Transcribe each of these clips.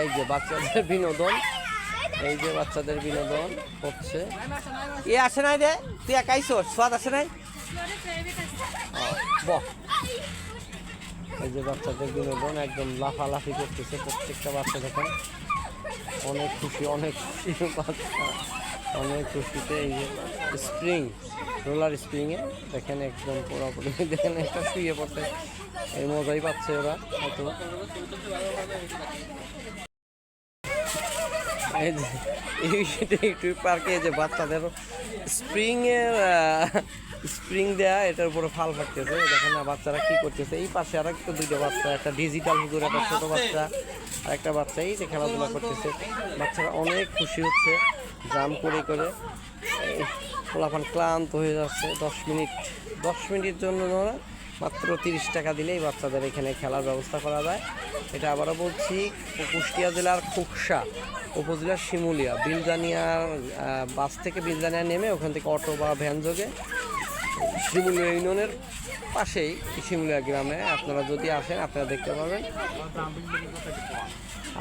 এই যে বাচ্চাদের বিনোদন, এই যে বাচ্চাদের বিনোদন হচ্ছে। এ আসে নাই রে, তুই একাইছো, স্বাদ আসে নাই। বহ, এই যে বাচ্চাদের বিনোদন একদম লাফালাফি করতেছে প্রত্যেকটা বাচ্চা। দেখেন অনেক খুশি, অনেক খুশি বাচ্চা, অনেক খুশিতে। এই যে স্প্রিং, রোলার স্প্রিংয়ে দেখেন একদম পুরোপুরি। দেখেন একটা শুয়ে পড়তে এই মজাই পাচ্ছে ওরা হয়তো। এই যে একটু পার্কে যে বাচ্চাদের স্প্রিং দেয়া, এটার উপরে ফাল ফাটতেছে। দেখেন না বাচ্চারা কি করতেছে। এই পাশে আর একটা দুইটা বাচ্চা, একটা ডিজিটাল হুজুর, একটা ছোট বাচ্চা আর একটা বাচ্চা এই যে খেলাধুলা করতেছে। বাচ্চারা অনেক খুশি হচ্ছে জাম করে করে। পোলাপান ক্লান্ত হয়ে যাচ্ছে। 10 মিনিট জন্য মাত্র 30 টাকা দিলেই বাচ্চাদের এখানে খেলার ব্যবস্থা করা যায়। এটা আবারও বলছি, কুষ্টিয়া জেলার খুকসা উপজেলার শিমুলিয়া বিলজানিয়ার বাস থেকে বিলজানিয়া নেমে ওখান থেকে অটো বা ভ্যান যোগে শিমুলিয়া ইউনিয়নের পাশেই শিমুলিয়া গ্রামে আপনারা যদি আসেন আপনারা দেখতে পাবেন।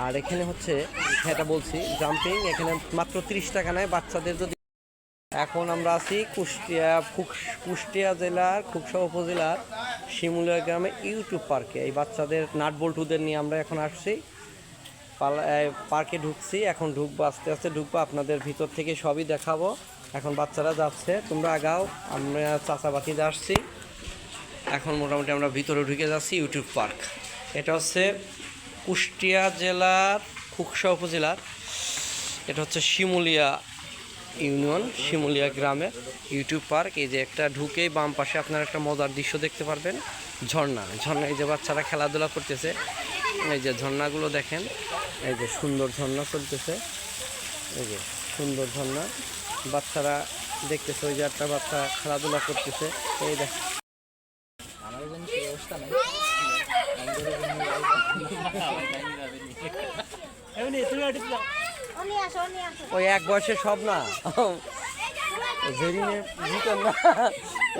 আর এখানে হচ্ছে এটা বলছি জাম্পিং, এখানে মাত্র 30 টাকা নেয় বাচ্চাদের। যদি এখন আমরা আছি কুষ্টিয়া জেলার খুকসা উপজেলার শিমুলিয়া গ্রামে ইউটিউব পার্কে। এই বাচ্চাদের নাটবল্টুদের নিয়ে আমরা এখন আসছি, পার্কে ঢুকছি। এখন ঢুকবো, আস্তে আস্তে ঢুকবো, আপনাদের ভিতর থেকে সবই দেখাবো। এখন বাচ্চারা যাচ্ছে, তোমরা আগাও, আমরা চাচাবাতিতে আসছি। এখন মোটামুটি আমরা ভিতরে ঢুকে যাচ্ছি ইউটিউব পার্ক। এটা হচ্ছে কুষ্টিয়া জেলার খুকসা উপজেলার, এটা হচ্ছে শিমুলিয়া ইউনিয়ন, শিমুলিয়া গ্রামের ইউটিউব পার্ক। এই যে একটা ঢুকেই বাম পাশে আপনারা একটা মজার দৃশ্য দেখতে পারবেন, ঝর্ণা। এই যে বাচ্চারা খেলাধুলা করতেছে, এই যে ঝর্ণাগুলো দেখেন, এই যে সুন্দর ঝর্ণা চলতেছে, এই যে সুন্দর ঝর্ণা বাচ্চারা দেখতেছে। ওই যে একটা বাচ্চা খেলাধুলা করতেছে, এই দেখ। ওই এক বয়সে সব না, জেরিনে জিতেন না,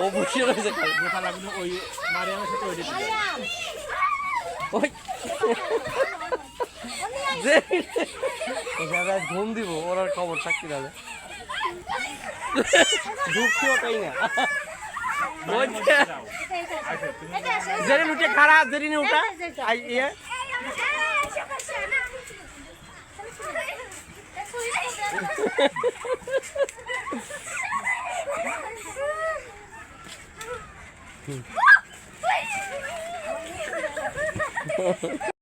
ও বসে রয়েছে। ঘুম দিব, ওর আর খবর চাকরি দাদা ঢুকছেও তাই না। জেরিন উঠে খারাপ, জেরিনে উঠা ইয়ে